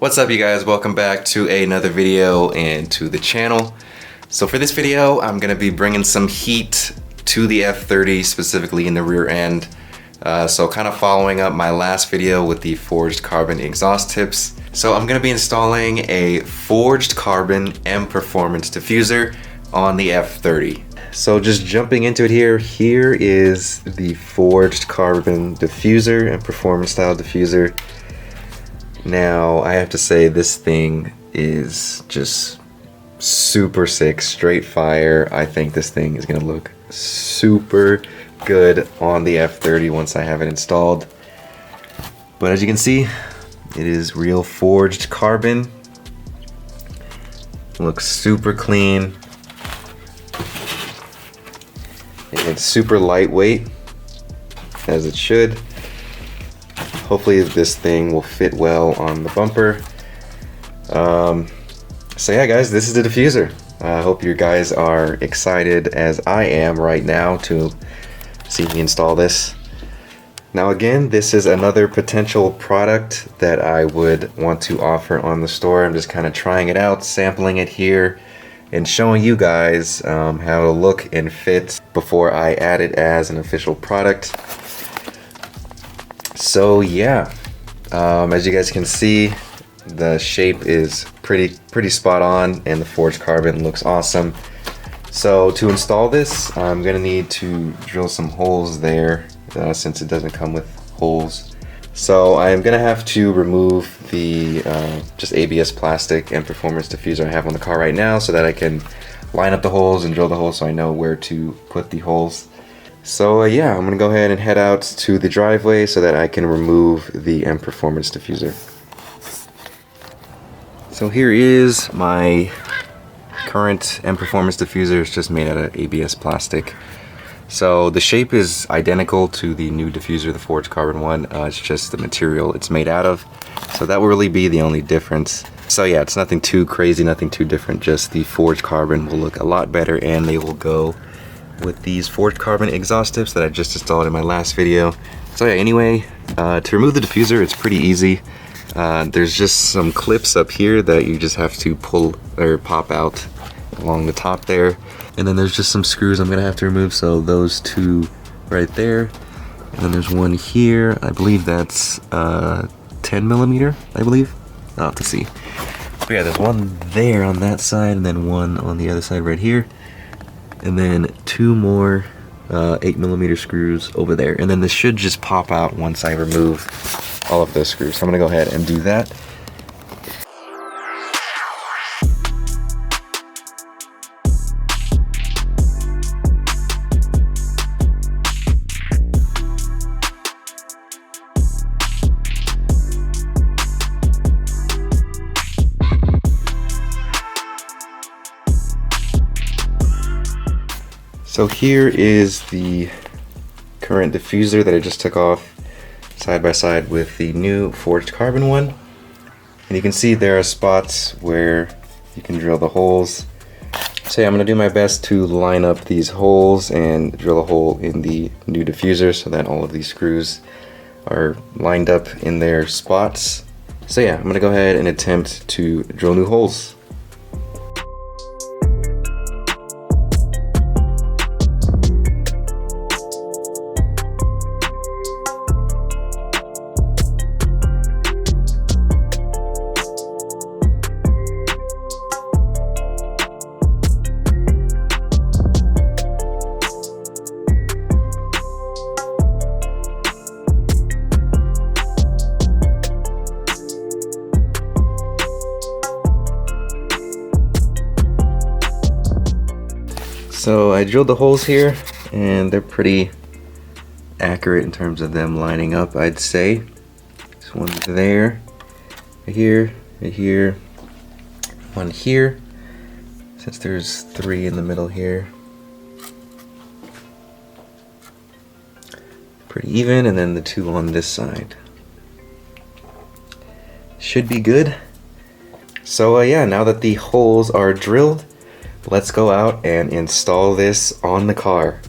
What's up, you guys? Welcome back to another video and to the channel. So for this video, I'm gonna be bringing some heat to the F30, specifically in the rear end. So kind of following up my last video with the forged carbon exhaust tips. So I'm gonna be installing a forged carbon M performance diffuser on the F30. So just jumping into it here is the forged carbon diffuser and performance style diffuser. Now, I have to say this thing is just super sick, straight fire. I think this thing is gonna look super good on the F30 once I have it installed. But as you can see, it is real forged carbon. Looks super clean. It's super lightweight, as it should. Hopefully this thing will fit well on the bumper. So yeah, guys, this is the diffuser. I hope you guys are excited as I am right now to see me install this. Now again, this is another potential product that I would want to offer on the store. I'm just kind of trying it out, sampling it here, and showing you guys how it'll look and fit before I add it as an official product. So yeah, as you guys can see, the shape is pretty spot on and the forged carbon looks awesome. So to install this, I'm gonna need to drill some holes there since it doesn't come with holes. So I'm gonna have to remove the just ABS plastic and performance diffuser I have on the car right now so that I can line up the holes and drill the holes so I know where to put the holes. So yeah, I'm gonna go ahead and head out to the driveway so that I can remove the M Performance diffuser. So here is my current M Performance diffuser. It's just made out of ABS plastic. So the shape is identical to the new diffuser, the forged carbon one. It's just the material it's made out of. So that will really be the only difference. So yeah, it's nothing too crazy, nothing too different. Just the forged carbon will look a lot better, and they will go with these forged carbon exhaust tips that I just installed in my last video. So yeah, anyway, to remove the diffuser, it's pretty easy. There's just some clips up here that you just have to pull or pop out along the top there. And then there's just some screws I'm gonna have to remove, so those two right there. And then there's one here, I believe that's 10 millimeter, I believe. I'll have to see. But yeah, there's one there on that side, and then one on the other side right here. And then two more 8 millimeter screws over there. And then this should just pop out once I remove all of those screws. So I'm gonna go ahead and do that. So here is the current diffuser that I just took off side by side with the new forged carbon one. And you can see there are spots where you can drill the holes. So yeah, I'm gonna do my best to line up these holes and drill a hole in the new diffuser so that all of these screws are lined up in their spots. So yeah, I'm gonna go ahead and attempt to drill new holes. So I drilled the holes here, and they're pretty accurate in terms of them lining up, I'd say. This one's there, right here, right here, one here, since there's 3 in the middle here. Pretty even, and then the 2 on this side. Should be good. So yeah, now that the holes are drilled, let's go out and install this on the car.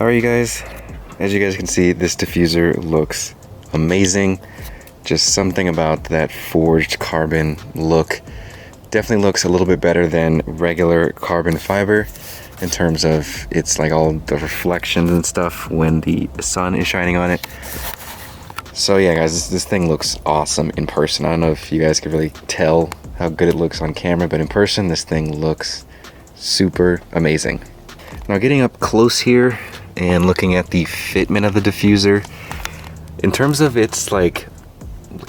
Alright you guys, as you guys can see, this diffuser looks amazing. Just something about that forged carbon look. Definitely looks a little bit better than regular carbon fiber in terms of it's like all the reflections and stuff when the sun is shining on it. So yeah guys, this thing looks awesome in person. I don't know if you guys can really tell how good it looks on camera, but in person this thing looks super amazing. Now getting up close here and looking at the fitment of the diffuser, in terms of its like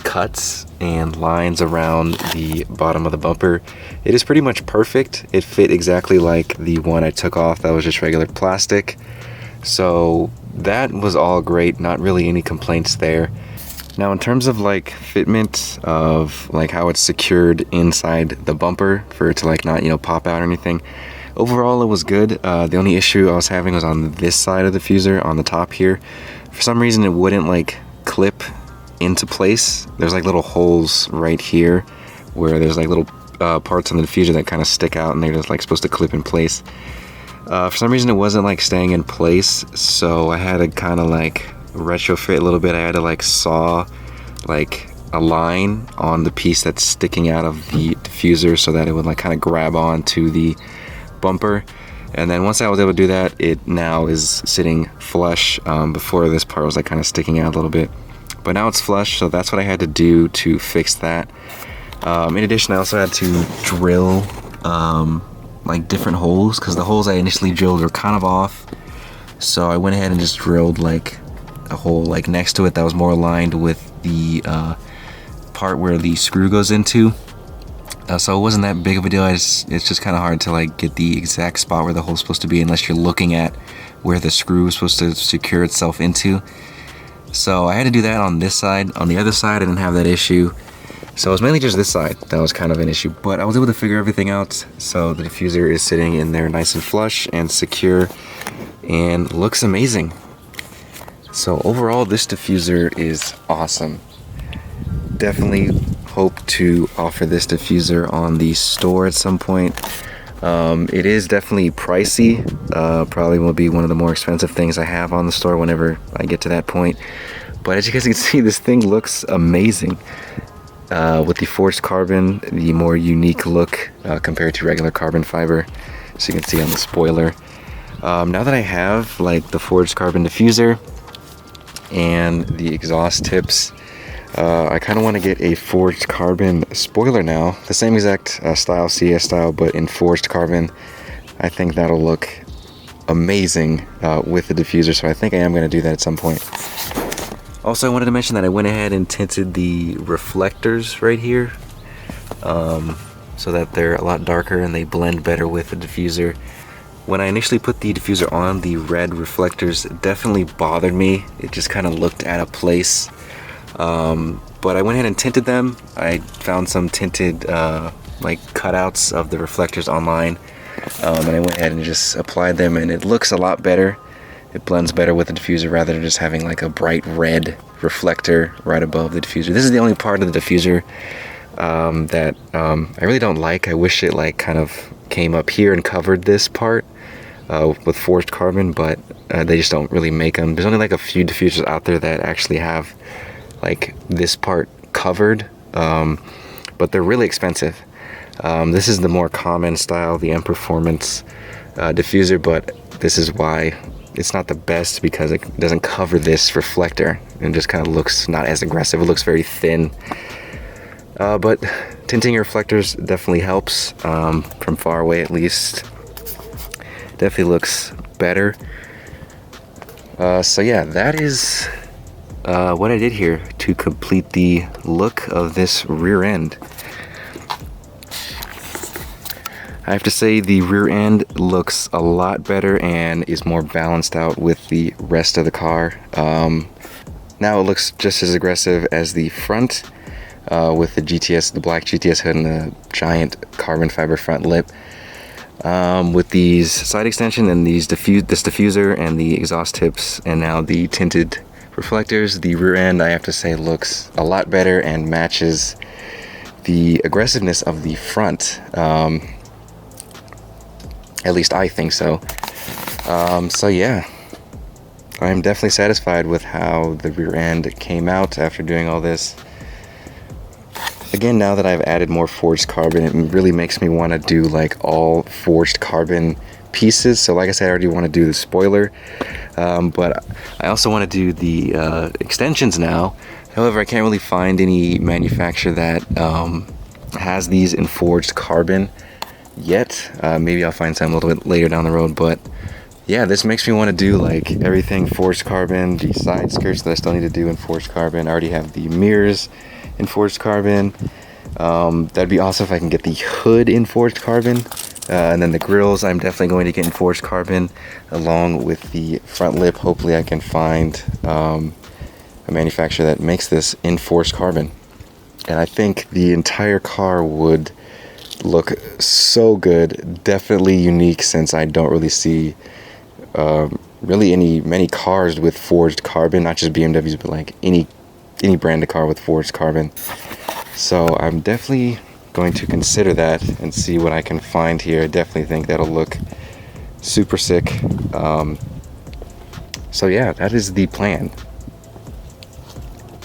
cuts and lines around the bottom of the bumper, it is pretty much perfect. It fit exactly like the one I took off that was just regular plastic. So that was all great, not really any complaints there. Now in terms of like fitment of like how it's secured inside the bumper for it to like not, you know, pop out or anything, overall it was good. The only issue I was having was on this side of the diffuser, on the top here. For some reason it wouldn't like clip into place. There's like little holes right here where there's like little parts on the diffuser that kind of stick out and they're just like supposed to clip in place. For some reason it wasn't like staying in place, so I had to kind of like retrofit a little bit. I had to like saw like a line on the piece that's sticking out of the diffuser so that it would like kind of grab on to the bumper. And then once I was able to do that, it now is sitting flush. Before this part was like kind of sticking out a little bit, but now it's flush, so that's what I had to do to fix that. In addition, I also had to drill like different holes, because the holes I initially drilled were kind of off. So I went ahead and just drilled like a hole like next to it that was more aligned with the part where the screw goes into. So it wasn't that big of a deal. It's just kind of hard to like get the exact spot where the hole's supposed to be unless you're looking at where the screw is supposed to secure itself into. So I had to do that on this side. On the other side I didn't have that issue. So it was mainly just this side that was kind of an issue, but I was able to figure everything out. So the diffuser is sitting in there nice and flush and secure and looks amazing. So overall this diffuser is awesome. Definitely hope to offer this diffuser on the store at some point. It is definitely pricey. Probably will be one of the more expensive things I have on the store whenever I get to that point. But as you guys can see, this thing looks amazing. With the forged carbon, the more unique look compared to regular carbon fiber. So you can see on the spoiler. Now that I have like the forged carbon diffuser and the exhaust tips, I kind of want to get a forged carbon spoiler now. The same exact style, CS style, but in forged carbon. I think that'll look amazing with the diffuser, so I think I am going to do that at some point. Also, I wanted to mention that I went ahead and tinted the reflectors right here, so that they're a lot darker and they blend better with the diffuser. When I initially put the diffuser on, the red reflectors definitely bothered me. It just kind of looked out of place. But I went ahead and tinted them. I found some tinted like cutouts of the reflectors online, and I went ahead and just applied them, and it looks a lot better. It blends better with the diffuser rather than just having like a bright red reflector right above the diffuser. This is the only part of the diffuser that I really don't like. I wish it like kind of came up here and covered this part with forged carbon, but they just don't really make them. There's only like a few diffusers out there that actually have like this part covered, but they're really expensive. This is the more common style, the M Performance diffuser, but this is why it's not the best, because it doesn't cover this reflector and just kind of looks not as aggressive. It looks very thin. But tinting your reflectors definitely helps, from far away at least. Definitely looks better. So yeah, that is what I did here to complete the look of this rear end. I have to say the rear end looks a lot better and is more balanced out with the rest of the car. Now it looks just as aggressive as the front, with the GTS, the black GTS hood and the giant carbon fiber front lip. With these side extension and this diffuser and the exhaust tips and now the tinted reflectors, the rear end, I have to say, looks a lot better and matches the aggressiveness of the front. At least I think so. So yeah, I'm definitely satisfied with how the rear end came out after doing all this. Again, now that I've added more forged carbon, it really makes me want to do like all forged carbon pieces. So like I said, I already want to do the spoiler, but I also want to do the extensions now. However, I can't really find any manufacturer that has these in forged carbon yet. Maybe I'll find some a little bit later down the road, but yeah, this makes me want to do like everything forged carbon. The side skirts that I still need to do in forged carbon. I already have the mirrors in forged carbon. That'd be awesome if I can get the hood in forged carbon. And then the grills I'm definitely going to get in forged carbon, along with the front lip. Hopefully I can find a manufacturer that makes this in forged carbon. And I think the entire car would look so good. Definitely unique, since I don't really see really many cars with forged carbon, not just BMWs, but like any brand of car with forged carbon. So I'm definitely going to consider that and see what I can find here. I definitely think that'll look super sick. So yeah, that is the plan.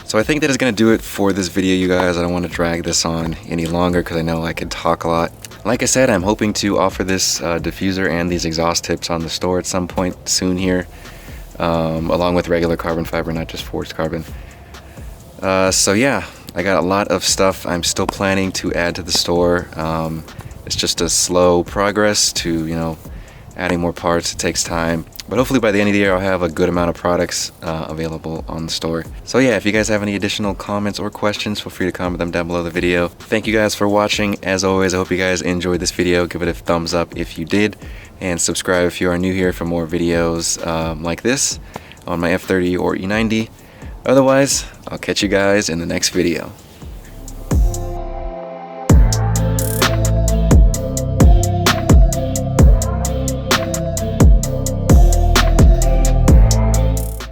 So I think that is going to do it for this video, you guys. I don't want to drag this on any longer because I know I could talk a lot. Like I said, I'm hoping to offer this diffuser and these exhaust tips on the store at some point soon here, along with regular carbon fiber, not just forged carbon. So yeah, I got a lot of stuff I'm still planning to add to the store. It's just a slow progress to, you know, adding more parts. It takes time, but hopefully by the end of the year I'll have a good amount of products available on the store. So yeah, if you guys have any additional comments or questions, feel free to comment them down below the video. Thank you guys for watching. As always, I hope you guys enjoyed this video. Give it a thumbs up if you did, and subscribe if you are new here for more videos like this on my F30 or E90. Otherwise, I'll catch you guys in the next video.